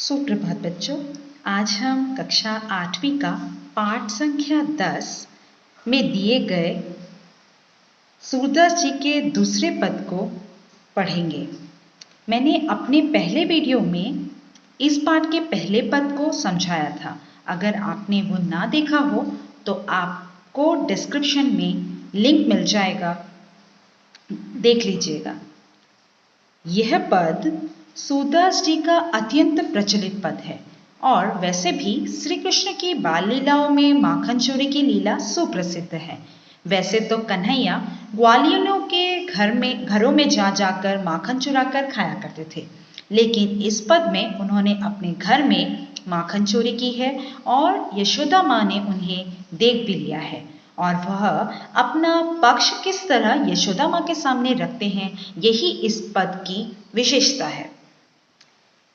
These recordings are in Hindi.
सुप्रभात बच्चों। आज हम कक्षा 8वीं का पाठ संख्या 10 में दिए गए सूरदास जी के दूसरे पद को पढ़ेंगे। मैंने अपने पहले वीडियो में इस पाठ के पहले पद को समझाया था। अगर आपने वो ना देखा हो तो आपको डिस्क्रिप्शन में लिंक मिल जाएगा, देख लीजिएगा। यह पद सूरदास जी का अत्यंत प्रचलित पद है और वैसे भी श्री कृष्ण की बाल लीलाओं में माखन चोरी की लीला सुप्रसिद्ध है। वैसे तो कन्हैया ग्वालियरों के घरों में जा जाकर माखन चुराकर खाया करते थे, लेकिन इस पद में उन्होंने अपने घर में माखन चोरी की है और यशोदा माँ ने उन्हें देख भी लिया है और वह अपना पक्ष किस तरह यशोदा माँ के सामने रखते हैं, यही इस पद की विशेषता है।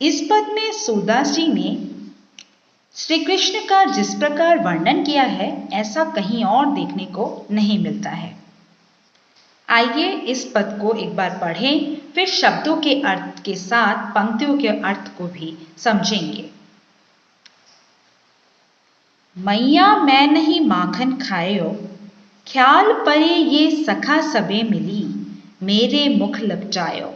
इस पद में सूरदास जी ने श्री कृष्ण का जिस प्रकार वर्णन किया है ऐसा कहीं और देखने को नहीं मिलता है। आइए इस पद को एक बार पढ़ें, फिर शब्दों के अर्थ के साथ पंक्तियों के अर्थ को भी समझेंगे। मैया मैं नहीं माखन खायो, ख्याल परे ये सखा सबे मिली, मेरे मुख लपटायो,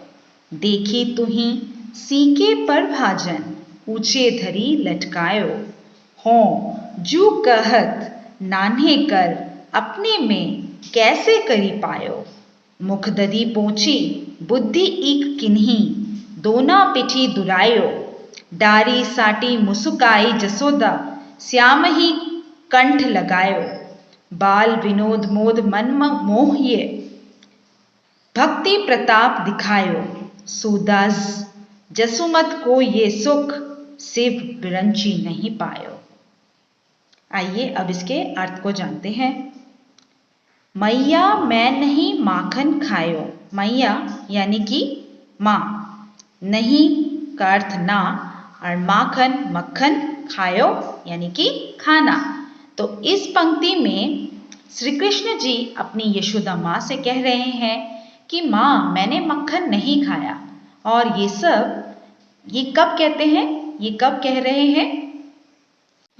देखी तुही सीके पर भाजन, ऊंचे धरी लटकायो, हों जू कहत नान्हे कर, अपने में कैसे करी पायो, मुख ददी पोची बुद्धि ईक किन्ही, दोना पिठी दुरायो, डारी साटी मुसुकाई जसोदा, श्याम ही कंठ लगायो, बाल विनोद मोद मन मोहिए, भक्ति प्रताप दिखायो, सूरदास जसुमत को ये सुख, शिव बिरंची नहीं पायो। आइए अब इसके अर्थ को जानते हैं। मैया मैं नहीं माखन खायो, मैया यानी कि माँ, नहीं का अर्थ ना और माखन मक्खन, खायो यानी कि खाना। तो इस पंक्ति में श्री कृष्ण जी अपनी यशोदा माँ से कह रहे हैं कि माँ मैंने मक्खन नहीं खाया। और ये कब कहते हैं, ये कब कह रहे हैं,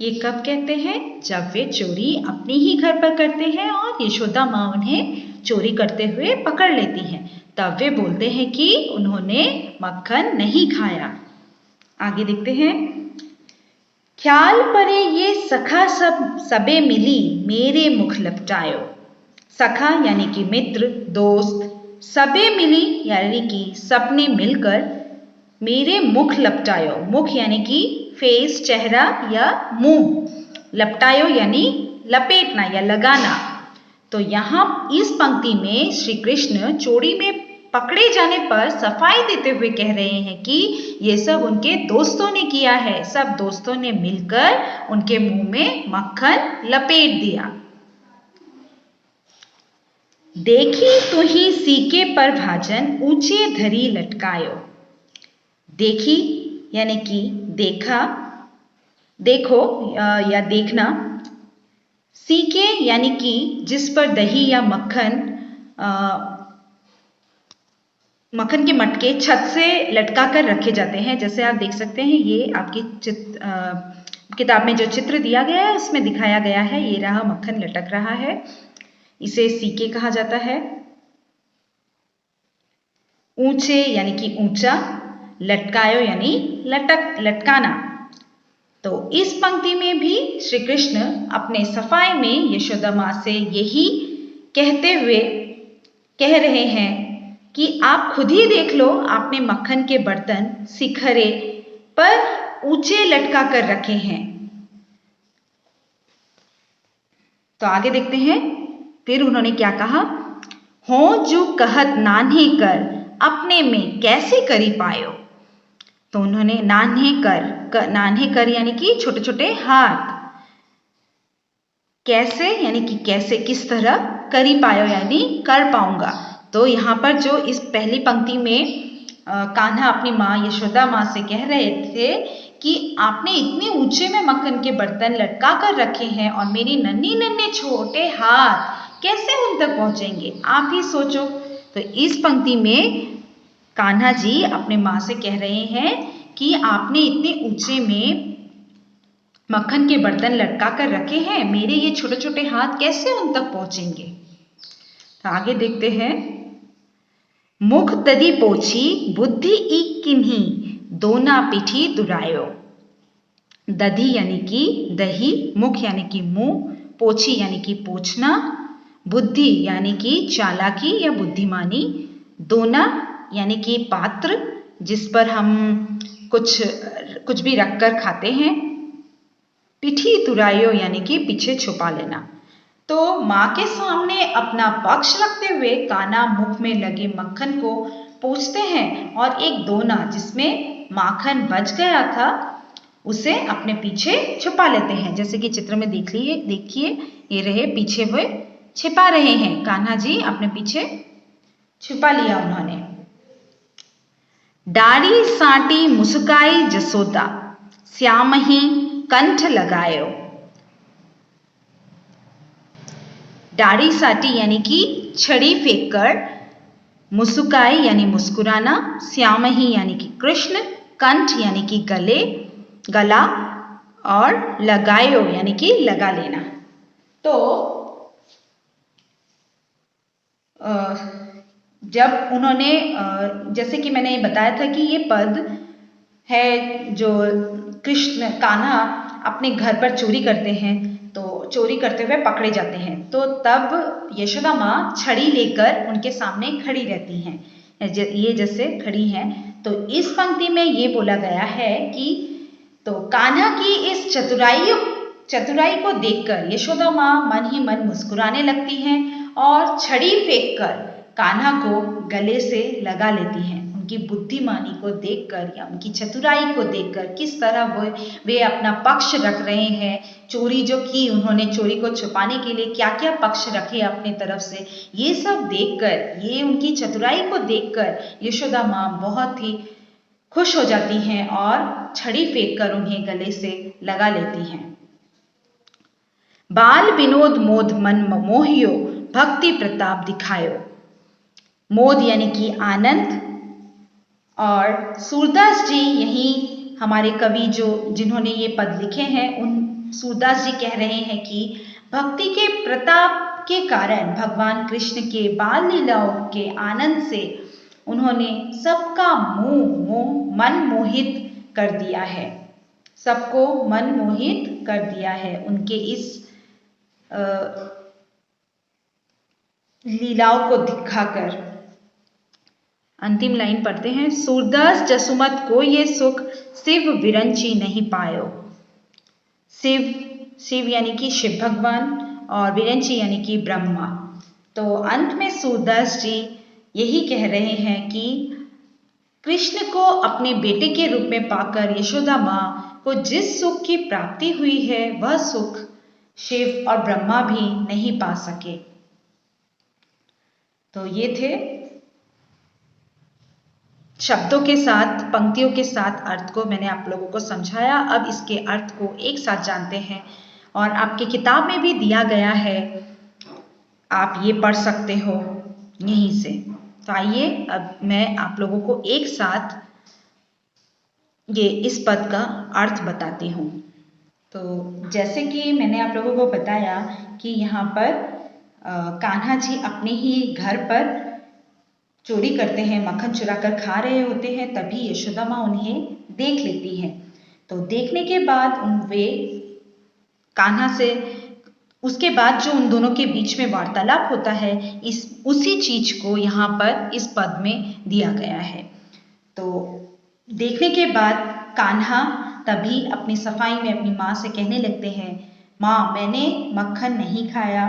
ये कब कहते हैं जब वे चोरी अपने ही घर पर करते हैं और यशोदा माँ उन्हें चोरी करते हुए पकड़ लेती हैं, तब वे बोलते हैं कि उन्होंने मक्खन नहीं खाया। आगे देखते हैं। ख्याल परे ये सखा सबे मिली, मेरे मुख लपटायो। सखा यानी कि मित्र, दोस्त, सबे मिली यानी कि सबने मिलकर, मेरे मुख लपटायो, मुख यानी कि फेस, चेहरा या मुंह, लपटायो यानी लपेटना या लगाना। तो यहाँ इस पंक्ति में श्री कृष्ण चोरी में पकड़े जाने पर सफाई देते हुए कह रहे हैं कि ये सब उनके दोस्तों ने किया है, सब दोस्तों ने मिलकर उनके मुंह में मक्खन लपेट दिया। देखी तुही सीके पर भाजन, ऊंचे धरी लटकायो। देखी यानी कि देखा, देखो या देखना, सीके यानी कि जिस पर दही या मक्खन के मटके छत से लटका कर रखे जाते हैं। जैसे आप देख सकते हैं, ये आपकी किताब में जो चित्र दिया गया है उसमें दिखाया गया है, ये रहा मक्खन लटक रहा है, इसे सीके कहा जाता है। ऊंचे यानी कि ऊंचा, लटकायो यानी लटकाना। तो इस पंक्ति में भी श्री कृष्ण अपने सफाई में यशोदा माँ से यही कहते हुए कह रहे हैं कि आप खुद ही देख लो, आपने मक्खन के बर्तन शिखरे पर ऊंचे लटका कर रखे हैं। तो आगे देखते हैं, फिर उन्होंने क्या कहा, हो जो कहत नान्हे कर, अपने में कैसे करी पायो। तो उन्होंने नान्हे कर यानी कि छोटे छोटे हाथ, कैसे यानी कि कैसे किस तरह, करी पायो यानी कर पाऊंगा। तो यहाँ पर जो इस पहली पंक्ति में कान्हा अपनी माँ यशोदा माँ से कह रहे थे कि आपने इतने ऊंचे में मक्खन के बर्तन लटका कर रखे हैं और मेरे नन्हे नन्हे छोटे हाथ कैसे उन तक पहुंचेंगे, आप ही सोचो। तो इस पंक्ति में कान्हा जी अपने माँ से कह रहे हैं कि आपने इतने ऊंचे में मक्खन के बर्तन लटका कर रखे हैं, मेरे ये छोटे छोटे हाथ कैसे उन तक पहुंचेंगे। तो आगे देखते हैं। मुख तदी पोछी बुद्धि ई किन्ही, दोना पीठी दुरायो। दधी यानी कि दही, मुख यानी कि मुंह, पोछी यानी कि पोछना, बुद्धि यानी कि चालाकी या बुद्धिमानी, दोना यानी कि पात्र जिस पर हम कुछ भी रखकर खाते हैं, पिठी तुरायो यानी कि पीछे छुपा लेना। तो माँ के सामने अपना पक्ष रखते हुए कान्हा मुख में लगे मक्खन को पोंछते हैं और एक दोना जिसमें माखन बच गया था उसे अपने पीछे छुपा लेते हैं। जैसे कि चित्र में देखिए ये रहे पीछे हुए छिपा रहे हैं, कान्हा जी अपने पीछे छुपा लिया उन्होंने। डारी साटी मुस्काई जसोदा, श्याम ही कंठ लगायो। डारी साटी यानी कि छड़ी फेंककर, मुस्काई यानी मुस्कुराना, श्याम ही यानी कि कृष्ण, कंठ यानी कि गला और लगायो यानी कि लगा लेना। तो जब उन्होंने जैसे कि मैंने बताया था कि ये पद है जो कृष्ण कान्हा अपने घर पर चोरी करते हैं, तो चोरी करते हुए पकड़े जाते हैं, तो तब यशोदा माँ छड़ी लेकर उनके सामने खड़ी रहती हैं, ये जैसे खड़ी हैं। तो इस पंक्ति में ये बोला गया है कि तो कान्हा की इस चतुराई को देखकर यशोदा माँ मन ही मन मुस्कुराने लगती हैं और छड़ी फेंककर कान्हा को गले से लगा लेती हैं। उनकी बुद्धिमानी को देखकर या उनकी चतुराई को देखकर, किस तरह वे अपना पक्ष रख रहे हैं, चोरी जो की उन्होंने, चोरी को छुपाने के लिए क्या क्या पक्ष रखे अपने तरफ से, ये सब देखकर, ये उनकी चतुराई को देखकर यशोदा माँ बहुत ही खुश हो जाती हैं और छड़ी फेंककर उन्हें गले से लगा लेती हैं। बाल विनोद मोद मन मोहियो, भक्ति प्रताप दिखायो। मोद यानी कि आनंद, और सूरदास जी यही हमारे कवि जिन्होंने ये पद लिखे हैं, उन सूरदास जी कह रहे हैं कि भक्ति के प्रताप के कारण भगवान कृष्ण के बाल लीलाओं के आनंद से उन्होंने सबका मन मोहित कर दिया है, सबको मन मोहित कर दिया है उनके इस लीलाओं को दिखाकर। अंतिम लाइन पढ़ते हैं। सूरदास जसुमत को ये सुख शिव विरंची नहीं पायो। शिव यानी कि शिव भगवान और विरंची यानी कि ब्रह्मा। तो अंत में सूरदास जी यही कह रहे हैं कि कृष्ण को अपने बेटे के रूप में पाकर यशोदा माँ को जिस सुख की प्राप्ति हुई है, वह सुख शिव और ब्रह्मा भी नहीं पा सके। तो ये थे शब्दों के साथ, पंक्तियों के साथ अर्थ को मैंने आप लोगों को समझाया। अब इसके अर्थ को एक साथ जानते हैं और आपकी किताब में भी दिया गया है, आप ये पढ़ सकते हो यहीं से। तो आइए अब मैं आप लोगों को एक साथ ये इस पद का अर्थ बताती हूँ। तो जैसे कि मैंने आप लोगों को बताया कि यहाँ पर कान्हा जी अपने ही घर पर चोरी करते हैं, मक्खन चुरा कर खा रहे होते हैं, तभी यशोदा माँ उन्हें देख लेती हैं। तो देखने के बाद वे कान्हा से, उसके बाद जो उन दोनों के बीच में वार्तालाप होता है, उसी चीज को यहाँ पर इस पद में दिया गया है। तो देखने के बाद कान्हा तभी अपनी सफाई में अपनी माँ से कहने लगते हैं, माँ मैंने मक्खन नहीं खाया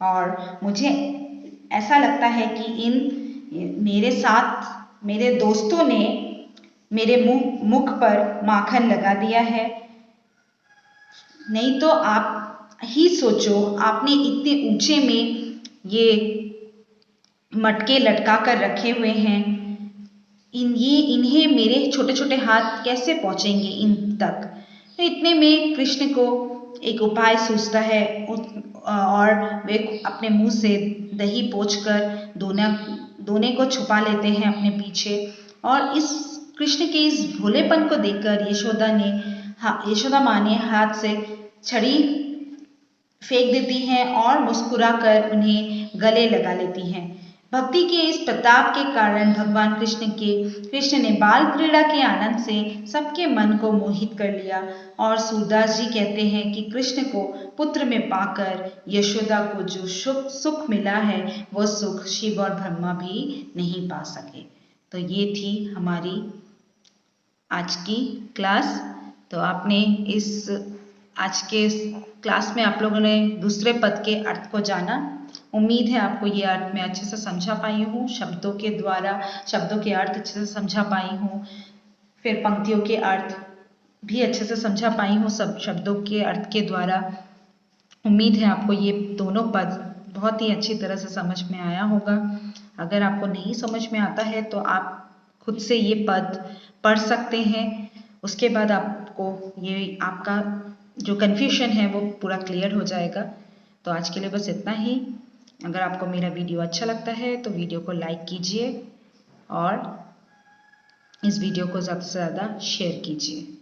और मुझे ऐसा लगता है कि मेरे साथ मेरे दोस्तों ने मेरे मुख पर माखन लगा दिया है। नहीं तो आप ही सोचो, आपने इतने ऊंचे में ये मटके लटका कर रखे हुए हैं, इन्हें मेरे छोटे छोटे हाथ कैसे पहुंचेंगे इन तक। तो इतने में कृष्ण को एक उपाय सूझता है और वे अपने मुंह से दही पोंछकर दोने को छुपा लेते हैं अपने पीछे। और इस कृष्ण के इस भोलेपन को देखकर यशोदा माँ ने हाथ से छड़ी फेंक देती हैं और मुस्कुराकर उन्हें गले लगा लेती हैं। भक्ति के इस प्रताप के कारण भगवान कृष्ण ने बाल क्रीड़ा के आनंद से सबके मन को मोहित कर लिया। और सूरदास जी कहते हैं कि कृष्ण को पुत्र में पाकर यशोदा को जो सुख मिला है वो सुख शिव और ब्रह्मा भी नहीं पा सके। तो ये थी हमारी आज की क्लास। तो आपने आज के क्लास में आप लोगों ने दूसरे पद के अर्थ को जाना। उम्मीद है आपको ये अर्थ मैं अच्छे से समझा पाई हूँ, शब्दों के द्वारा शब्दों के अर्थ अच्छे से समझा पाई हूँ, फिर पंक्तियों के अर्थ भी अच्छे से समझा पाई हूँ सब शब्दों के अर्थ के द्वारा। उम्मीद है आपको ये दोनों पद बहुत ही अच्छी तरह से समझ में आया होगा। अगर आपको नहीं समझ में आता है तो आप खुद से ये पद पढ़ सकते हैं, उसके बाद आपको ये आपका जो कन्फ्यूजन है वो पूरा क्लियर हो जाएगा। तो आज के लिए बस इतना ही। अगर आपको मेरा वीडियो अच्छा लगता है तो वीडियो को लाइक कीजिए और इस वीडियो को ज़्यादा से ज़्यादा शेयर कीजिए।